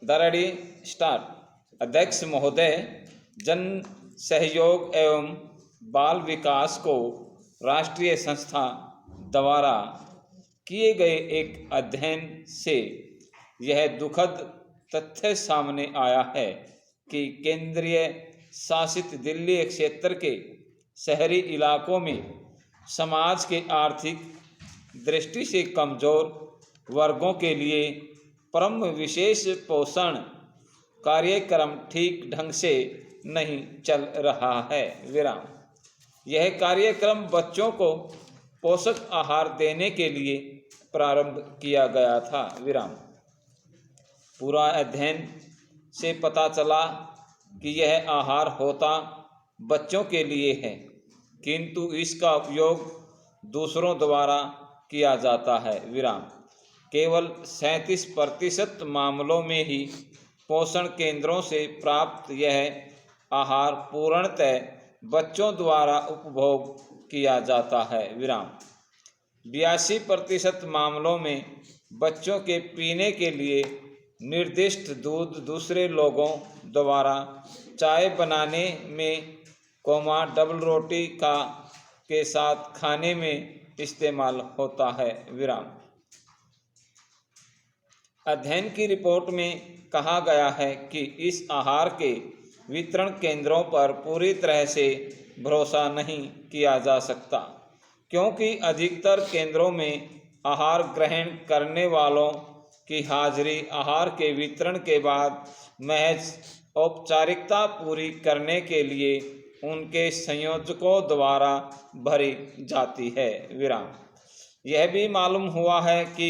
दरड़ी start. अध्यक्ष महोदय, जन सहयोग एवं बाल विकास को राष्ट्रीय संस्था द्वारा किए गए एक अध्ययन से यह दुखद तथ्य सामने आया है कि केंद्रीय शासित दिल्ली क्षेत्र के शहरी इलाकों में समाज के आर्थिक दृष्टि से कमजोर वर्गों के लिए परम विशेष पोषण कार्यक्रम ठीक ढंग से नहीं चल रहा है। विराम। यह कार्यक्रम बच्चों को पोषक आहार देने के लिए प्रारंभ किया गया था। विराम। पूरा अध्ययन से पता चला कि यह आहार होता बच्चों के लिए है, किंतु इसका उपयोग दूसरों द्वारा किया जाता है। विराम। केवल 37% मामलों में ही पोषण केंद्रों से प्राप्त यह आहार पूर्णतः बच्चों द्वारा उपभोग किया जाता है। विराम। 82% मामलों में बच्चों के पीने के लिए निर्दिष्ट दूध दूसरे लोगों द्वारा चाय बनाने में डबल रोटी के साथ खाने में इस्तेमाल होता है। विराम। अध्ययन की रिपोर्ट में कहा गया है कि इस आहार के वितरण केंद्रों पर पूरी तरह से भरोसा नहीं किया जा सकता, क्योंकि अधिकतर केंद्रों में आहार ग्रहण करने वालों की हाजिरी आहार के वितरण के बाद महज औपचारिकता पूरी करने के लिए उनके संयोजकों द्वारा भरी जाती है। विराम। यह भी मालूम हुआ है कि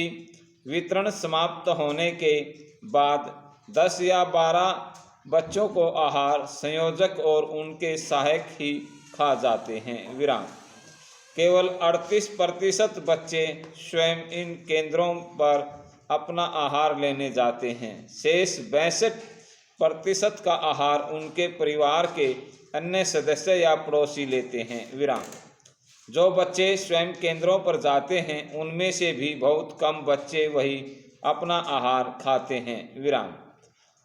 वितरण समाप्त होने के बाद 10 या 12 बच्चों को आहार संयोजक और उनके सहायक ही खा जाते हैं। विराम। केवल 38% बच्चे स्वयं इन केंद्रों पर अपना आहार लेने जाते हैं। शेष 62% का आहार उनके परिवार के अन्य सदस्य या पड़ोसी लेते हैं। विराम। जो बच्चे स्वयं केंद्रों पर जाते हैं उनमें से भी बहुत कम बच्चे वही अपना आहार खाते हैं। विराम।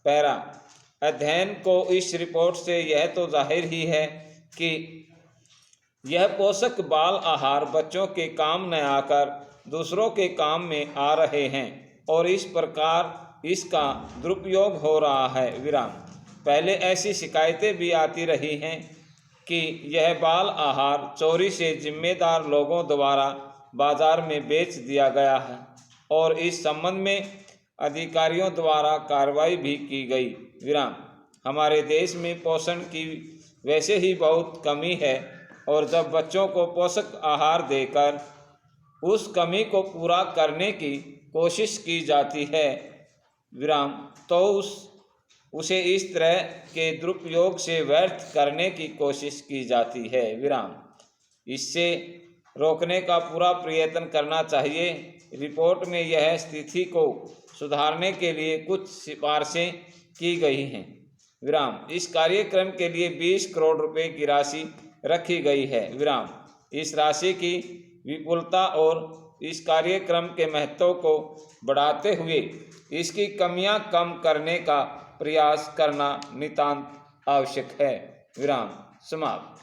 पैरा। अध्ययन को इस रिपोर्ट से यह तो जाहिर ही है कि यह पोषक बाल आहार बच्चों के काम न आकर दूसरों के काम में आ रहे हैं और इस प्रकार इसका दुरुपयोग हो रहा है। विराम। पहले ऐसी शिकायतें भी आती रही हैं कि यह बाल आहार चोरी से जिम्मेदार लोगों द्वारा बाजार में बेच दिया गया है और इस संबंध में अधिकारियों द्वारा कार्रवाई भी की गई। विराम। हमारे देश में पोषण की वैसे ही बहुत कमी है और जब बच्चों को पोषक आहार देकर उस कमी को पूरा करने की कोशिश की जाती है, विराम, तो उसे इस तरह के दुरुपयोग से व्यर्थ करने की कोशिश की जाती है। विराम। इससे रोकने का पूरा प्रयत्न करना चाहिए। रिपोर्ट में यह स्थिति को सुधारने के लिए कुछ सिफारिशें की गई हैं। विराम। इस कार्यक्रम के लिए 20 करोड़ रुपए की राशि रखी गई है। विराम। इस राशि की विपुलता और इस कार्यक्रम के महत्व को बढ़ाते हुए इसकी कमियां कम करने का प्रयास करना नितांत आवश्यक है। विराम। समाप्त।